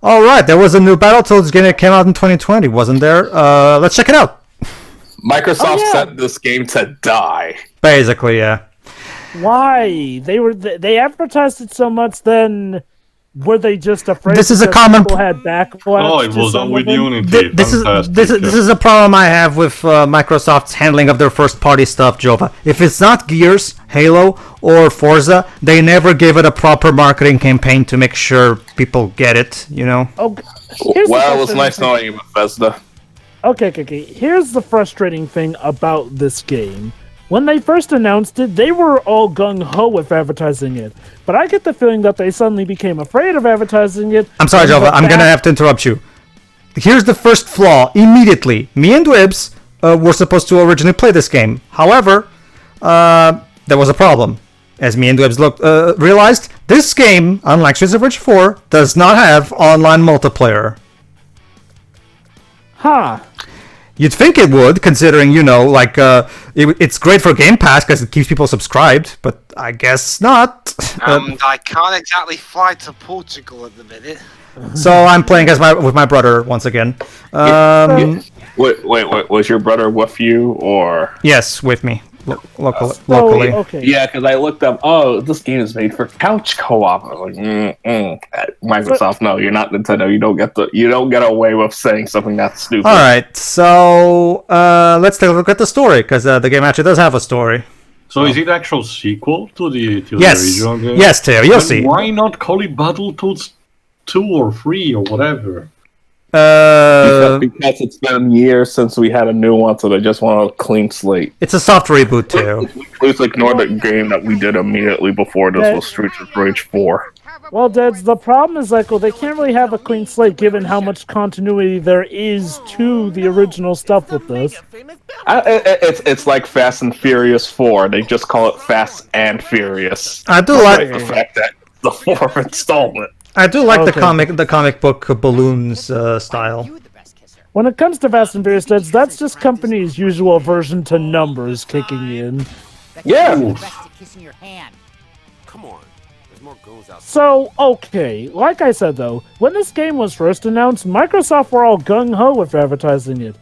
All right, there was a new Battletoads game that came out in 2020, wasn't there? Let's check it out. Microsoft sent this game to die. Basically, yeah. Why? They advertised it so much, then were they just afraid This is a because common people had backlash? Oh, it was to done some with of them? Unity. This is a problem I have with Microsoft's handling of their first-party stuff, Jova. If it's not Gears, Halo, or Forza, they never give it a proper marketing campaign to make sure people get it, you know? Oh, Well, it was nice knowing you, Bethesda. Okay. Here's the frustrating thing about this game. When they first announced it, they were all gung-ho with advertising it. But I get the feeling that they suddenly became afraid of advertising it. I'm sorry, Jova, I'm gonna have to interrupt you. Here's the first flaw. Immediately, me and Dwibs were supposed to originally play this game. However, there was a problem. As me and Dwibs realized, this game, unlike Streets of Rage 4, does not have online multiplayer. Huh. You'd think it would, considering, it's great for Game Pass because it keeps people subscribed, but I guess not. I can't exactly fly to Portugal at the minute. So I'm playing with my brother once again. Wait, was your brother with you, or? Yes, with me. Locally. Okay. Yeah, because I looked up, this game is made for couch co-op. I was like, Microsoft, no, you're not Nintendo. You don't get away with saying something that's stupid. All right, so let's take a look at the story, because the game actually does have a story. So is it actual sequel to the Yes, original game? yes, Theo, you'll see. Why not call it Battletoads 2 or 3 or whatever? Because it's been years since we had a new one, so they just want a clean slate. It's a soft reboot too. Please ignore the game that we did immediately before this was Streets of Rage 4. Well, Dads, the problem is, they can't really have a clean slate given how much continuity there is to the original stuff with this. It's like Fast and Furious 4. They just call it Fast and Furious. I do like the fact that the fourth installment. I do like the comic book balloons style. When it comes to Fast and Furious, that's just company's usual aversion to numbers kicking in. Yeah. So, okay, like I said though, when this game was first announced, Microsoft were all gung-ho with advertising it.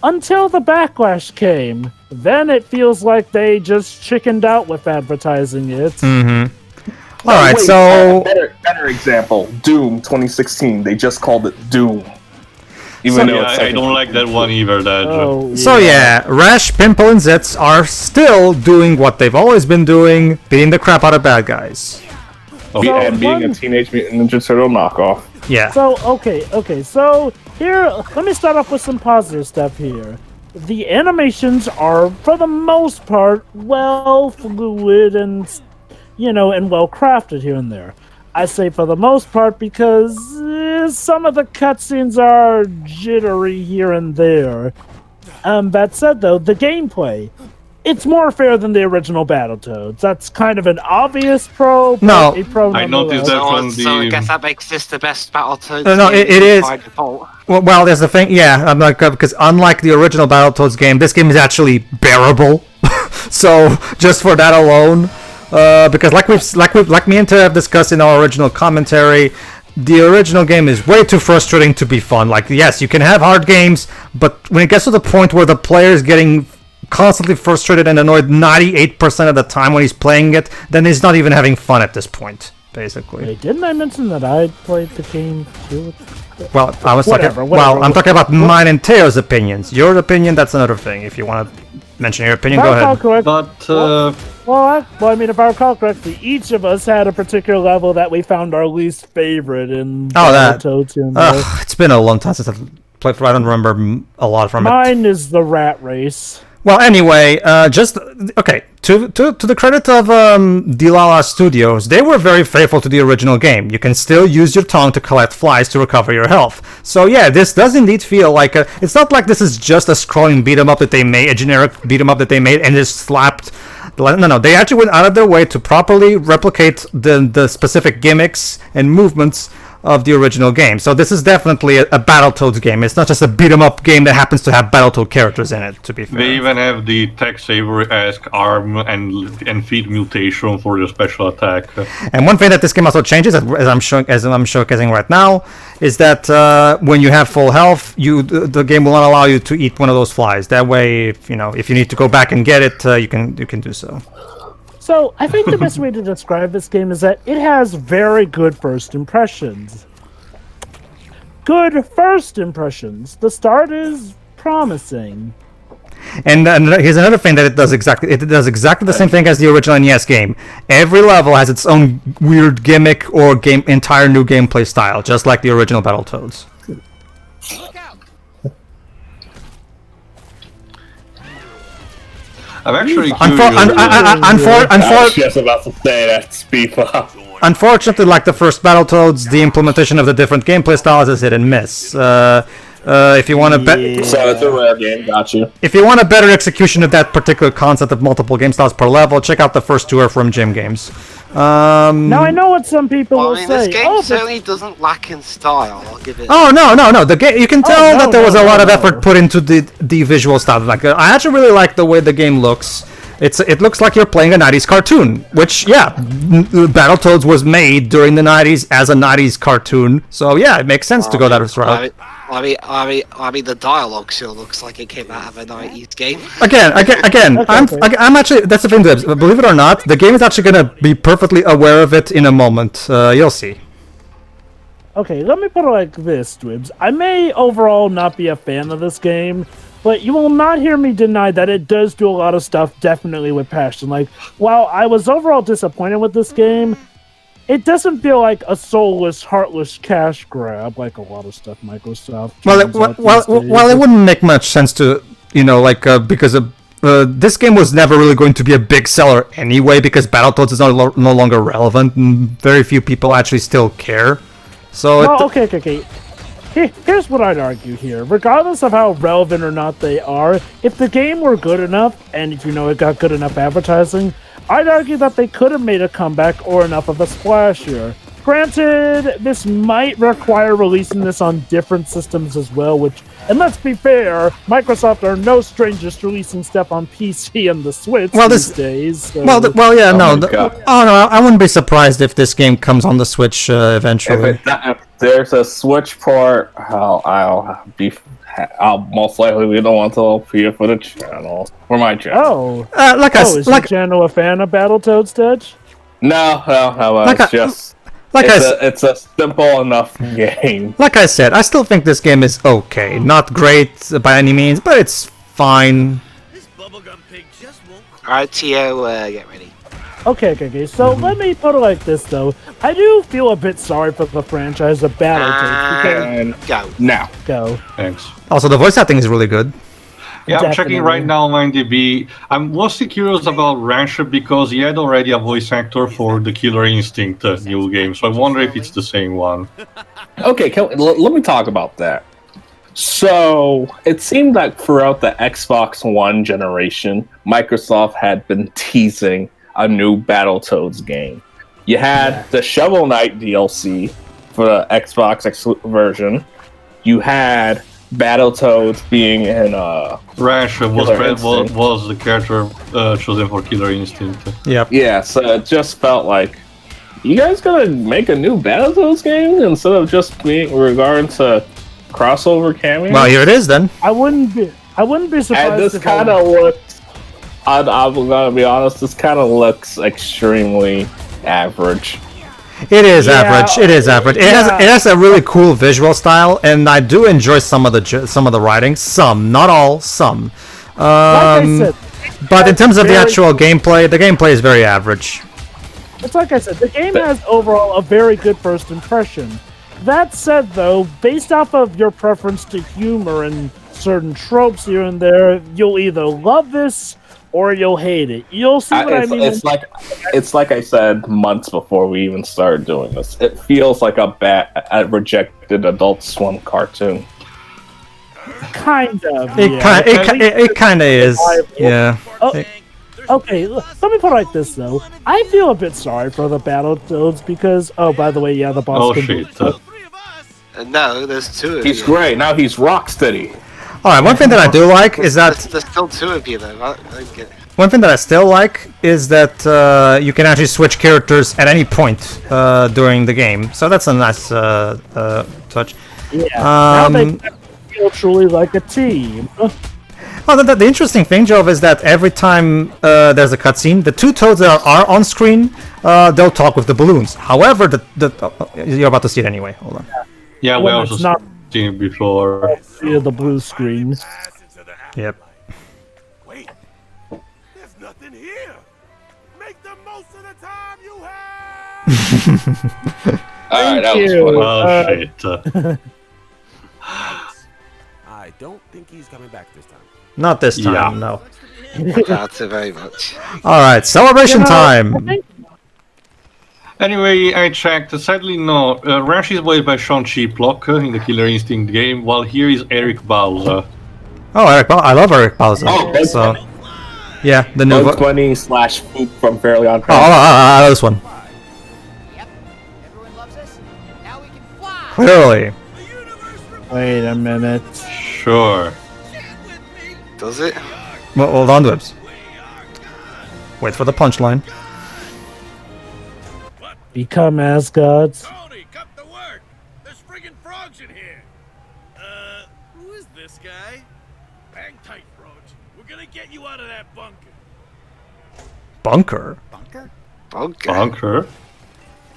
Until the backlash came. Then it feels like they just chickened out with advertising it. Mm-hmm. Alright, so... Better example, Doom 2016. They just called it Doom. Even though I don't like that one either. So yeah, Rash, Pimple, and Zets are still doing what they've always been doing, beating the crap out of bad guys. And being a Teenage Mutant Ninja Turtle knockoff. Yeah. So, okay, so here, let me start off with some positive stuff here. The animations are, for the most part, well fluid and, and well crafted here and there. I say for the most part because some of the cutscenes are jittery here and there. That said, though, the gameplay, it's more fair than the original Battletoads. That's kind of an obvious pro. No, I noticed that from the... So I guess that makes this the best Battletoads. No, it is. By default. Well, there's the thing. Yeah, I'm like because unlike the original Battletoads game, this game is actually bearable. So just for that alone. Because like me and Ted have discussed in our original commentary, the original game is way too frustrating to be fun. Like, yes, you can have hard games, but when it gets to the point where the player is getting constantly frustrated and annoyed 98% of the time when he's playing it, then he's not even having fun at this point, basically. Wait, didn't I mention that I played the game too? Well, I was whatever. I'm talking about mine and Teo's opinions. Your opinion, that's another thing. If you want to mention your opinion, go ahead. But I mean, if I recall correctly, each of us had a particular level that we found our least favorite in Battletoads. It's been a long time since I've played. I don't remember a lot from it. Mine is the rat race. Well, anyway, To the credit of Dilala Studios, they were very faithful to the original game. You can still use your tongue to collect flies to recover your health. So yeah, this does indeed feel like it's not like this is just a scrolling beat 'em up that they made, a generic beat 'em up that they made and just slapped. No, they actually went out of their way to properly replicate the specific gimmicks and movements of the original game. So this is definitely a Battletoads game. It's not just a beat 'em up game that happens to have Battletoad characters in it, to be fair. They even have the Tech Saber-esque arm and feet mutation for the special attack. And one thing that this game also changes, as I'm showcasing right now, is that when you have full health, the game will not allow you to eat one of those flies. That way, if you need to go back and get it, you can do so. So, I think the best way to describe this game is that it has very good first impressions. Good first impressions. The start is promising. And here's another thing that it does exactly the same thing as the original NES game. Every level has its own weird gimmick or entire new gameplay style, just like the original Battletoads. I'm actually I was just about to say that. Speed up. Unfortunately, like the first Battletoads, the implementation of the different gameplay styles is hit and miss. If you want to So it's a rare game, got you. If you want a better execution of that particular concept of multiple game styles per level, check out the first two from Jim Games. Now I know what some people will say. This game certainly doesn't lack in style. I'll give it. Oh no! The game, you can tell that there was a lot of effort put into the visual style. Like I actually really like the way the game looks. It looks like you're playing a 90s cartoon, which, yeah, Battletoads was made during the 90s as a 90s cartoon, so yeah, it makes sense to go that route. I mean, the dialogue still looks like it came out of a 90s game. Again, I'm actually, that's the thing, Dibs, believe it or not, the game is actually going to be perfectly aware of it in a moment. You'll see. Okay, let me put it like this, Dwibs. I may overall not be a fan of this game, but you will not hear me deny that it does do a lot of stuff definitely with passion. Like, while I was overall disappointed with this game, it doesn't feel like a soulless, heartless cash grab like a lot of stuff Microsoft. Well, it wouldn't make much sense to, because this game was never really going to be a big seller anyway, because Battletoads is no longer relevant, and very few people actually still care. So okay. Here's what I'd argue here. Regardless of how relevant or not they are, if the game were good enough, and if it got good enough advertising, I'd argue that they could have made a comeback or enough of a splash here. Granted, this might require releasing this on different systems as well, and let's be fair, Microsoft are no strangers to releasing stuff on PC and the Switch these days. So. I wouldn't be surprised if this game comes on the Switch eventually. If there's a Switch port, I'll most likely be the one to appear for the channel, for my channel. Is your channel a fan of Battletoads, Dej? No, it's a simple enough game. Like I said, I still think this game is okay. Not great by any means, but it's fine. Alright, Tio, get ready. Okay. So let me put it like this, though. I do feel a bit sorry for the franchise of Battletoads. Go. Thanks. Also, the voice acting is really good. Yeah, I'm checking right now on IMDb. I'm mostly curious about Rancher because he had already a voice actor for the Killer Instinct new game, so I wonder if it's the same one. Okay, let me talk about that. So, it seemed like throughout the Xbox One generation, Microsoft had been teasing a new Battletoads game. You had the Shovel Knight DLC for the Xbox version. You had Battletoads being in Rancher was the character chosen for Killer Instinct. Yep. Yeah, so it just felt like, you guys gonna make a new Battletoads game instead of just being regarding to crossover cameos? Well, here it is then. I wouldn't be surprised. And this kind of looks, I'm gonna be honest, this kind of looks extremely average. It is average. It is average. It has a really cool visual style, and I do enjoy some of the writing. Some, not all. Some. Like I said, but in terms of the actual gameplay, the gameplay is very average. It's like I said, the game has overall a very good first impression. That said, though, based off of your preference to humor and certain tropes here and there, you'll either love this or you'll hate it. You'll see what I mean. It's like I said months before we even started doing this. It feels like a rejected Adult Swim cartoon. Kind of. It kind of is. Yeah. Okay, let me put it like this, though. I feel a bit sorry for the Battletoads because, by the way, the boss. No, there's two of He's you. great. Now he's Rocksteady. All right. One thing that I do like is that There's still two of you though. I don't get it. one thing that I still like is that you can actually switch characters at any point during the game. So that's a nice touch. Yeah. Now they Um, feel truly like a team. Oh, the interesting thing, Jove, is that every time there's a cutscene, the two toads that are on screen, they'll talk with the balloons. However, you're about to see it anyway. Hold on. Yeah, we When also it's not seen it before. the blue screen. Yep. Wait, there's nothing here. Make the most of the time you have. All right, that was you. funny. Oh shit. I don't think he's coming back this time. Not this time, Yeah. no. I doubt it very much. All right, celebration I time. think Anyway, I checked. Sadly, no. Rash is voiced by Sean Chiplock in the Killer Instinct game, while here is Eric Bauza. Oh, I love Eric Bowser. Oh, Bugs so, Bunny. yeah, the new. Bugs Bunny / Foop from Fairly Odd Oh, Parents. this one. Yep. Everyone loves us. Now we can fly. Clearly. Wait a minute. Sure. Does it? Well, hold on, Dwibs. Wait for the punchline. Become Asgods. Tony, cut the work. There's friggin' frogs in here. Who is this guy? Hang tight, frogs. We're gonna get you out of that bunker. Bunker. Bunker? Bunker. Bunker.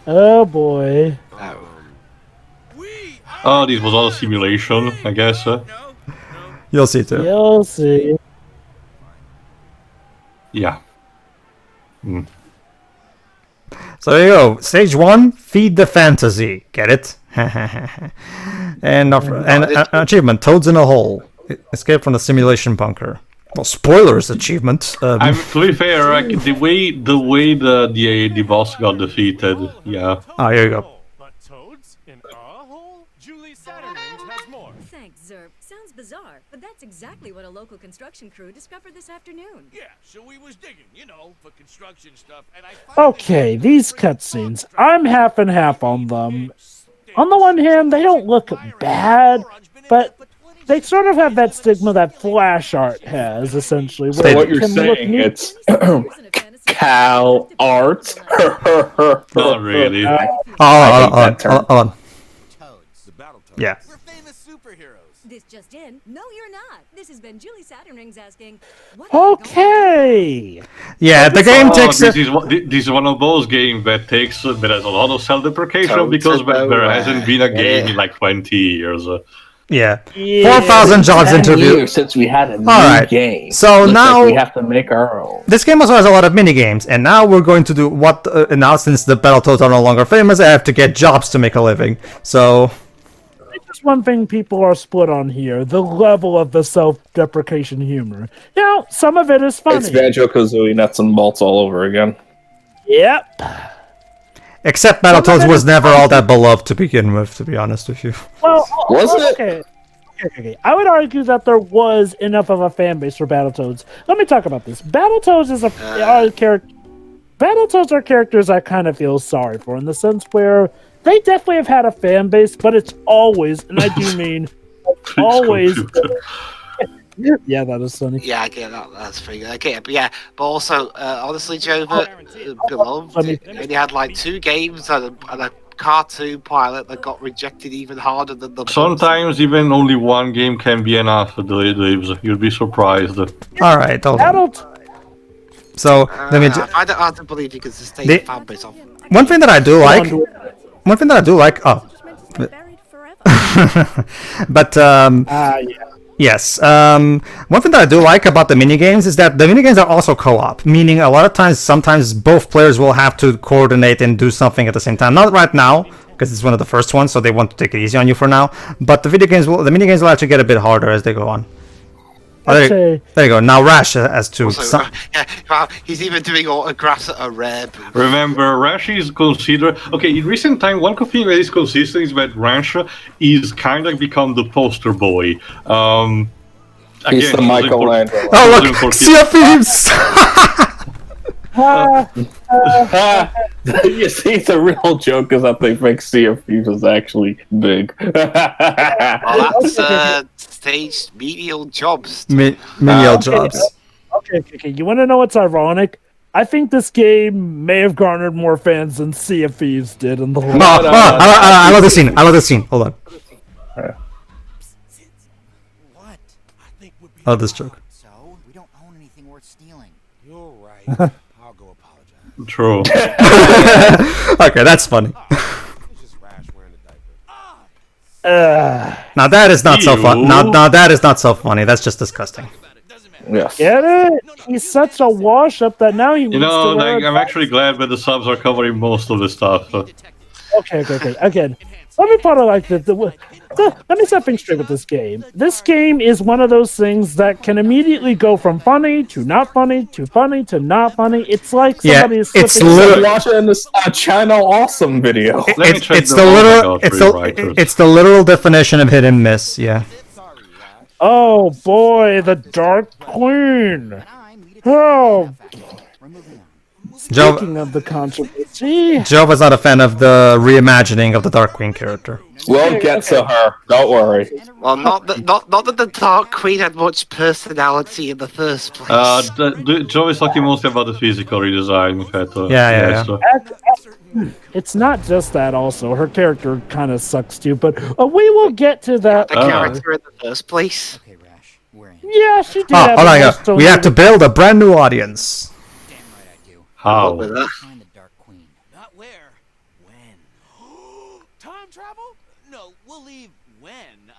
Oh boy. Oh. We Oh, this was all a simulation, I guess. no. You'll see too. You'll see. Yeah. So there you go. Stage 1, feed the fantasy. Get it? and achievement, Toads in a Hole. Escape from the simulation bunker. Well, spoilers achievement. I'm to be fair, like, the way the boss got defeated. Yeah. Oh, here you go. But toads in our hole? Julie Saturnings has more. Thanks, Zerb. Sounds bizarre, but that's exactly what a local construction crew discovered this afternoon. Yeah, so we was digging, for construction stuff, and I Okay, these cutscenes. I'm half and half on them. On the one hand, they don't look bad, but they sort of have that stigma that Flash art has, essentially. So where what it you're can look saying, neat. it's Cal Art. Not really. Hold that term. on. Toads. The Battletoads. Yeah. We're famous superheroes. This just in. No, you're not. This has been Julie Saturnrings asking, what are you going to do? Okay. Yeah, the game Oh, takes this is one of those games that has a lot of self-deprecation Toads because are no there hasn't been a game way. in like 20 years. Yeah. Yeah. 4,000 jobs 10 interview. years since we had a new Alright, game. so Looks now- like we have to make our own. This game also has a lot of mini games, and now we're going to do what. Now, since the Battletoads are no longer famous, I have to get jobs to make a living. So, Just one thing people are split on here: the level of the self-deprecation humor. Some of it is funny. It's Banjo-Kazooie nuts and bolts all over again. Yep. except Battletoads was never all that beloved to begin with, to be honest with you. Well, Was it? Okay. I would argue that there was enough of a fan base for Battletoads. Let me talk about this. Battletoads are character. Battletoads are characters I kind of feel sorry for in the sense where they definitely have had a fan base, but it's always, and I do mean always. Yeah, that is funny. Yeah, I get that. That's pretty good. I get it. But yeah, but also, honestly, Joe, Beloved, it only had like 2 games and a cartoon pilot that got rejected even harder than the. Sometimes even only one game can be enough, Dave. You'd be surprised. Alright, hold on. So, let me. I find it hard to believe you can sustain The- the fan base of. One thing that I do like. One thing that I do like. Oh. Just meant to stay buried forever. But, Yeah. yes. One thing that I do like about the minigames is that the minigames are also co-op, meaning a lot of times, sometimes both players will have to coordinate and do something at the same time. Not right now, because it's one of the first ones, so they want to take it easy on you for now. But the minigames will actually get a bit harder as they go on. Oh, there you go. Now Rash has to. Also, yeah, well, he's even doing autographs at a rare booth. Remember, Rash is considered... Okay, in recent time, one thing that is consistent is that Rash is kind of become the poster boy. He's the he wasn't Michelangelo. Oh wasn't look, for Sea of Thieves. You see, the real joke is that they think Sea of Thieves is actually big. Well, that's staged menial jobs. Menial jobs. Okay. You want to know what's ironic? I think this game may have garnered more fans than Sea of Thieves did in the whole. I love this scene. Hold on. What? I think would be I love this joke. So, we don't own anything worth stealing. You're right. I'll go apologize. True. Okay, that's funny. It's just Rash wearing a diaper. Now that is not so fun. Ew. Now that is not so funny. That's just disgusting. Yes. Get it? He's such a wash-up that now he. You know, like, I'm actually glad that the subs are covering most of the stuff. Okay. Again, let me put it like this. Let me set things straight with this game. This game is one of those things that can immediately go from funny to not funny to funny to not funny. It's like somebody is it's slipping. literally- Watch it in this Channel Awesome video. Let me check It's the the literal. Omega It's rewriters. it's the literal definition of hit and miss. Yeah. Oh boy, the Dark Queen. And I'm meet Oh, We're moving on. Joe speaking of the controversy. Joe was not a fan of the reimagining of the Dark Queen character. We'll get to her. Don't worry. Well, not that the Dark Queen had much personality in the first place. Joe is talking mostly about the physical redesign. In fact, Yeah. so- It's not just that. Also, her character kind of sucks too. But we will get to that. the character in the first place. Okay, Rash, we're in. Yeah, she did. Oh, have hold a on. milestone We have to movie. build a brand new audience. Damn right I do. What How? with that? Find the Dark Queen. Not where. When? Time travel? No, we'll leave when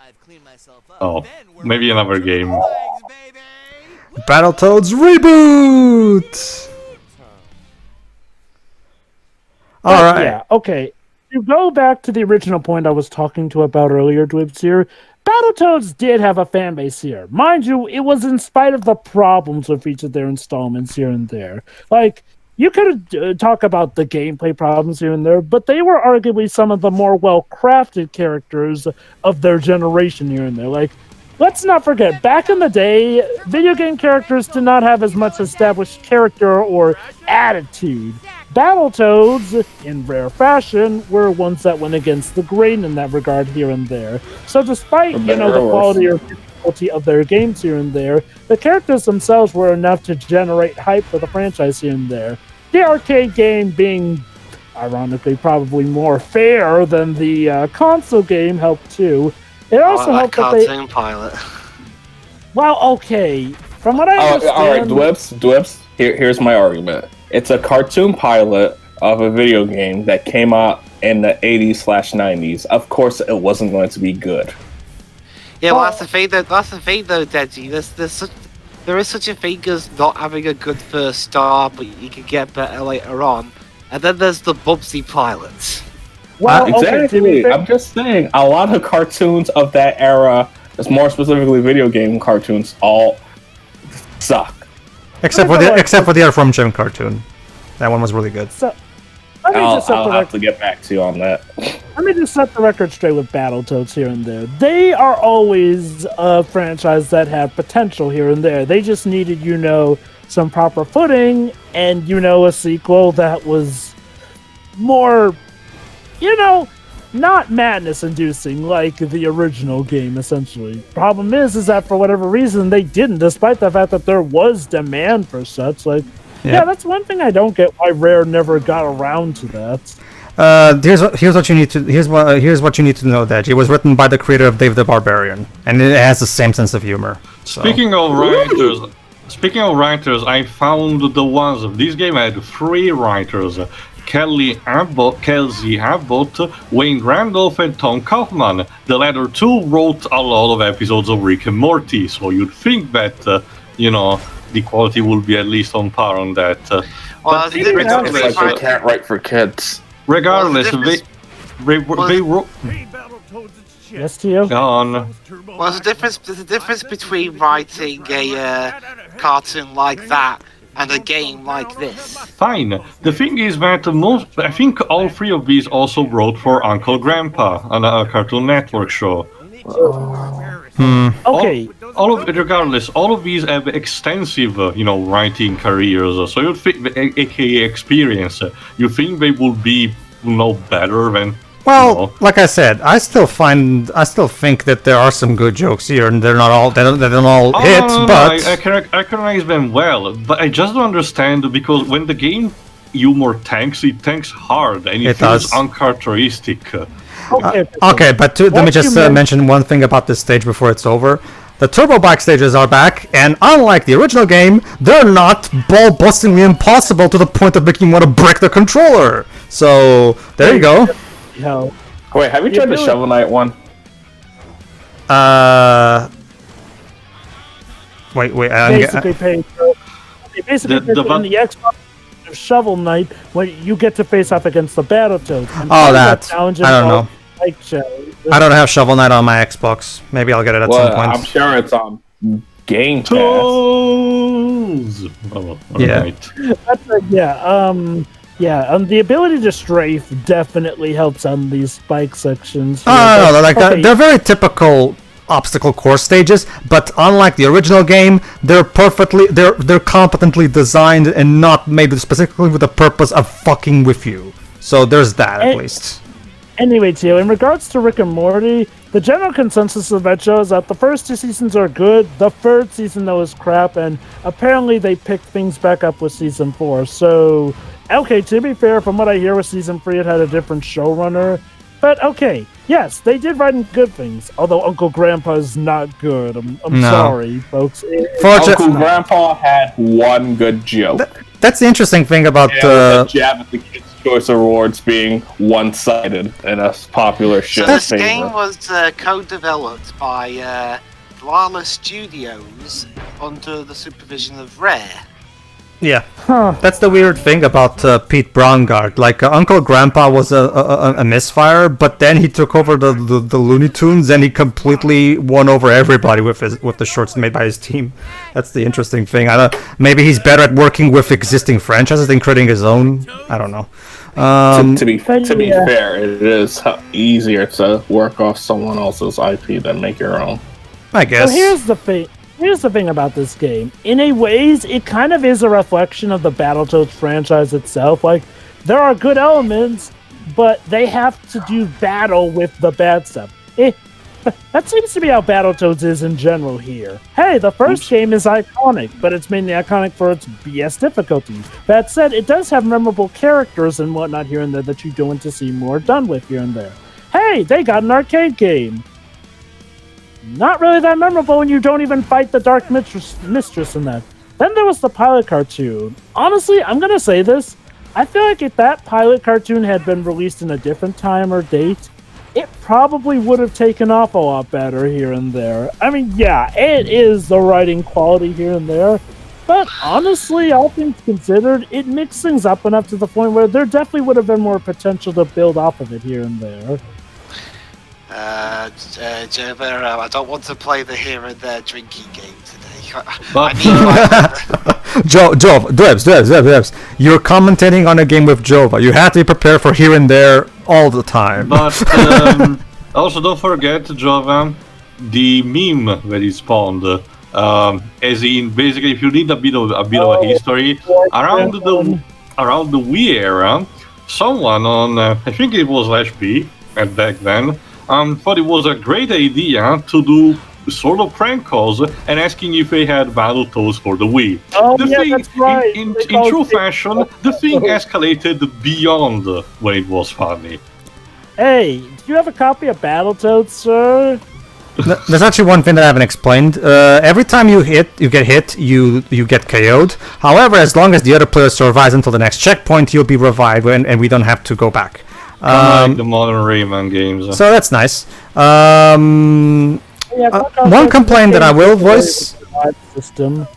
I've cleaned myself up. Oh, Then we're maybe another game. flags, baby. Battletoads reboot. All But, right. Yeah, okay. To go back to the original point I was talking to about earlier, Dwibs here, Battletoads did have a fan base here. Mind you, it was in spite of the problems with each of their installments here and there. Like, you could talk about the gameplay problems here and there, but they were arguably some of the more well-crafted characters of their generation here and there. Like, let's not forget, back in the day, video game characters did not have as much established character or attitude. Battletoads, in rare fashion, were ones that went against the grain in that regard here and there. So despite, the quality or difficulty of their games here and there, the characters themselves were enough to generate hype for the franchise here and there. The arcade game being, ironically, probably more fair than the console game helped too. It also helped that they... cartoon pilot. Well, okay. From what I understand... All right, Dwips. Here's my argument. It's a cartoon pilot of a video game that came out in the 80s/90s. Of course, it wasn't going to be good. Yeah, well, that's the thing, though, Deji. There is such a thing as not having a good first start, but you can get better later on. And then there's the Bubsy pilots. Well, okay, to be Exactly. fair- I'm just saying, a lot of cartoons of that era, more specifically video game cartoons, all suck. Except for the Air from Jim cartoon. That one was really good. So, let me just set I'll the have record. to get back to you on that. Let me just set the record straight with Battletoads here and there. They are always a franchise that had potential here and there. They just needed, some proper footing and, a sequel that was more, not madness-inducing like the original game, essentially. Problem is that for whatever reason, they didn't, despite the fact that there was demand for such. Yeah, that's one thing I don't get why Rare never got around to that. Here's what you need to know. That it was written by the creator of Dave the Barbarian, and it has the same sense of humor. So. Speaking of writers, I found the ones of this game had 3 writers: Kelsey Abbott, Wayne Randolph, and Tom Kaufman. The latter 2 wrote a lot of episodes of Rick and Morty, so you'd think that the quality will be at least on par on that. Well, the difference It's like between they can't write for kids. Regardless, Well, they wrote Hey, Battletoads, it's Chip. Yes, Tio? on. There's a difference between writing a cartoon like that and a game like this. Fine. The thing is that I think all 3 of these also wrote for Uncle Grandpa on a Cartoon Network show. Okay. All of regardless, all of these have extensive, writing careers. So you think, aka experience, you think they would be, better than? Well, like I said, I still think that there are some good jokes here, and they don't all hit. But I recognize them well, but I just don't understand because when the game humor tanks, it tanks hard, and it feels does. uncharacteristic. Okay, but let me just mention one thing about this stage before it's over. The turbo bike stages are back, and unlike the original game, they're not ball-bustingly impossible to the point of making you want to break the controller. So there you go. Wait, have you tried the Shovel Knight one? Wait. Basically, Pedro. In the Xbox Shovel Knight, when you get to face off against the Battletoads. I don't know. I don't have Shovel Knight on my Xbox. Maybe I'll get it at some point. I'm sure it's on Game Pass. Toes! Oh, yeah. Right. The ability to strafe definitely helps on these spike sections. They're very typical obstacle course stages, but unlike the original game, they're competently designed and not made specifically with the purpose of fucking with you. So there's that at least. Anyway, Tio, in regards to Rick and Morty, the general consensus of that show is that the first 2 seasons are good, the 3rd season, though, is crap, and apparently they picked things back up with season 4. So, okay, to be fair, from what I hear with season 3, it had a different showrunner. But, okay, yes, they did write in good things, although Uncle Grandpa is not good. I'm sorry, folks. Uncle Grandpa had one good joke. That's the interesting thing about the jab at the Kids' Choice Awards being one-sided in a popular show. So this game was co-developed by Lala Studios under the supervision of Rare. Yeah, that's the weird thing about Pete Braungart. Like Uncle Grandpa was a misfire, but then he took over the Looney Tunes and he completely won over everybody with the shorts made by his team. That's the interesting thing. Maybe he's better at working with existing franchises than creating his own. I don't know. To be fair, it is easier to work off someone else's IP than make your own. I guess. So here's the thing about this game. In a ways, it kind of is a reflection of the Battletoads franchise itself. Like, there are good elements, but they have to do battle with the bad stuff. That seems to be how Battletoads is in general here. Hey, the first game is iconic, but it's mainly iconic for its BS difficulty. That said, it does have memorable characters and whatnot here and there that you do want to see more done with here and there. Hey, they got an arcade game. Not really that memorable when you don't even fight the Dark Mistress in that. Then there was the pilot cartoon. Honestly, I'm gonna say this. I feel like if that pilot cartoon had been released in a different time or date, it probably would have taken off a lot better here and there. I mean, yeah, it is the writing quality here and there, but honestly, all things considered, it mixed things up enough to the point where there definitely would have been more potential to build off of it here and there. Jova, I don't want to play the here and there drinking game today. But Debs, you're commentating on a game with Jova. You have to be prepared for here and there all the time. But also don't forget, Jova, the meme that is spawned. As in, basically, if you need a bit of a history around the Wii era, someone on I think it was Lash B at back then. Thought it was a great idea to do sort of prank calls and asking if they had Battletoads for the Wii. That's right. In true fashion, the thing escalated beyond when it was funny. Hey, do you have a copy of Battletoads, sir? There's actually one thing that I haven't explained. Every time you get hit, you get KO'd. However, as long as the other player survives until the next checkpoint, you'll be revived and we don't have to go back. Like the modern Rayman games. So that's nice. One complaint that I will voice.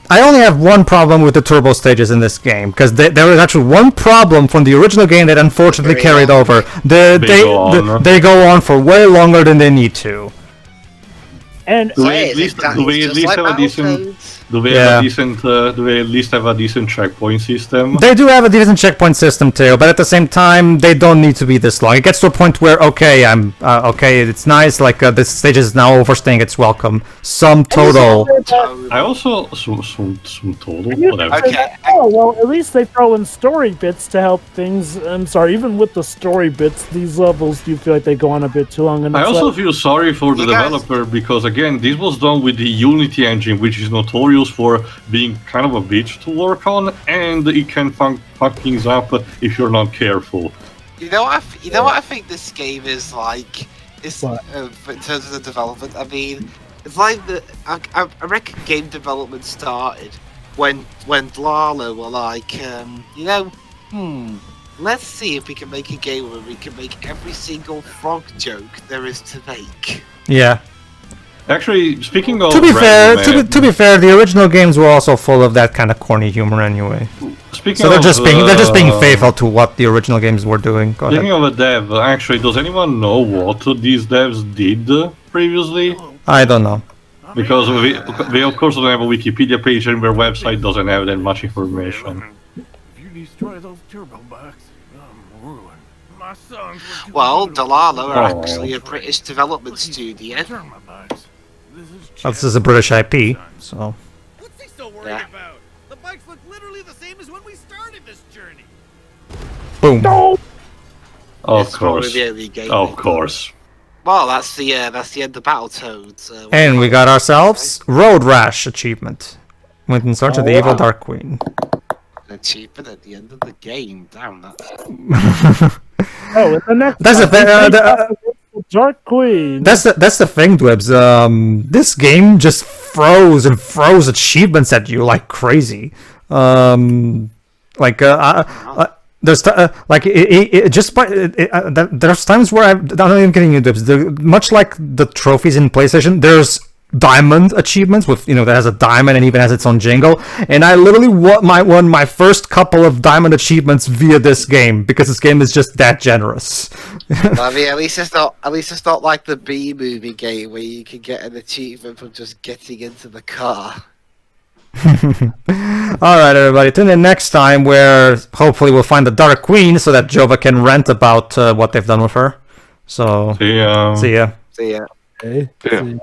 I only have one problem with the turbo stages in this game, because there is actually one problem from the original game that unfortunately carried over. They go on for way longer than they need to. And do we at least have a decent Do they have a decent? Do they at least have a decent checkpoint system? They do have a decent checkpoint system too, but at the same time, they don't need to be this long. It gets to a point where okay, okay, it's nice. Like this stage is now overstaying its welcome. Sum total. I also some total whatever. Okay. Oh well, at least they throw in story bits to help things. I'm sorry, even with the story bits, these levels do feel like they go on a bit too long. And I it's also like, feel sorry for the developer because again, this was done with the Unity engine, which is notorious for being kind of a bitch to work on, and it can fuck things up if you're not careful. You know what? I think this game is like. It's in terms of the development. I mean, it's like I reckon game development started when Lala were like, let's see if we can make a game where we can make every single frog joke there is to make. Yeah. Actually, speaking of To be fair, Regiment, to be fair, the original games were also full of that kind of corny humor anyway. So they're just being faithful to what the original games were doing. Go Speaking ahead. of a dev, actually, does anyone know what these devs did previously? I don't know. Because we of course don't have a Wikipedia page and their website doesn't have that much information. If you destroy those turbo bucks, I'm ruined. My sons were doing Well, beautiful. Delalo are actually a British development studio. Turn my bucks. This is a British IP, so. What's he so worried Yeah. about? The bikes look literally the same as when we started this journey. Boom. Of It's probably course. the only game Of they- course. Well, that's the end of Battletoads. And we got ourselves Road Rash achievement. Went in search of the evil Dark Queen. An achievement at the end of the game. Damn, that's... oh, and the next That's the thing. Dark Queen. That's the thing, Dwebs. This game just froze and froze achievements at you like crazy. There's there's times where I'm not even kidding you, Dwebs. Much like the trophies in PlayStation, there's diamond achievements with that has a diamond and even has its own jingle, and I literally won my first couple of diamond achievements via this game because this game is just that generous. I mean, at least it's not like the B movie game where you can get an achievement from just getting into the car. Alright everybody, tune in next time where hopefully we'll find the Dark Queen so that Jova can rant about what they've done with her. So See ya. see ya. So yeah. Okay. Yeah. See ya.